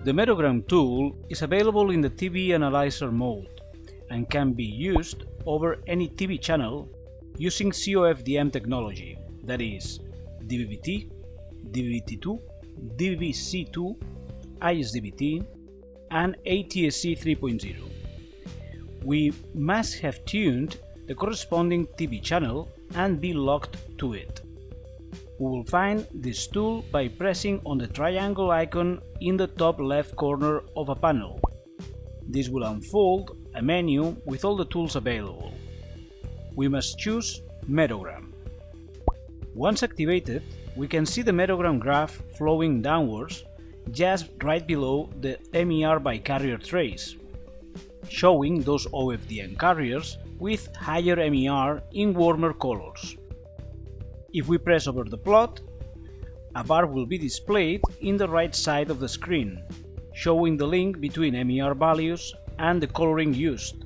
The Merogram tool is available in the TV analyzer mode and can be used over any TV channel using COFDM technology, that is DVB-T, DVB-T2, DVB-C2, ISDB-T, and ATSC 3.0. We must have tuned the corresponding TV channel and be logged to it. We will find this tool by pressing on the triangle icon in the top left corner of a panel. This will unfold a menu with all the tools available. We must choose Merogram. Once activated, we can see the Merogram graph flowing downwards just right below the MER by carrier trace, showing those OFDM carriers with higher MER in warmer colors. If we press over the plot, a bar will be displayed in the right side of the screen, showing the link between MER values and the coloring used.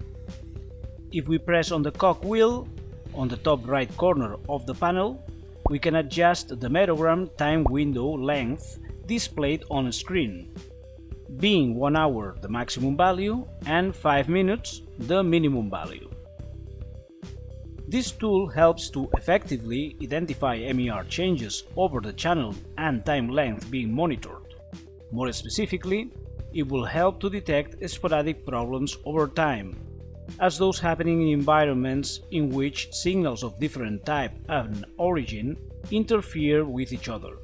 If we press on the cog wheel on the top right corner of the panel, we can adjust the Merogram time window length displayed on screen, being 1 hour the maximum value and 5 minutes the minimum value. This tool helps to effectively identify MER changes over the channel and time length being monitored. More specifically, it will help to detect sporadic problems over time, as those happening in environments in which signals of different type and origin interfere with each other.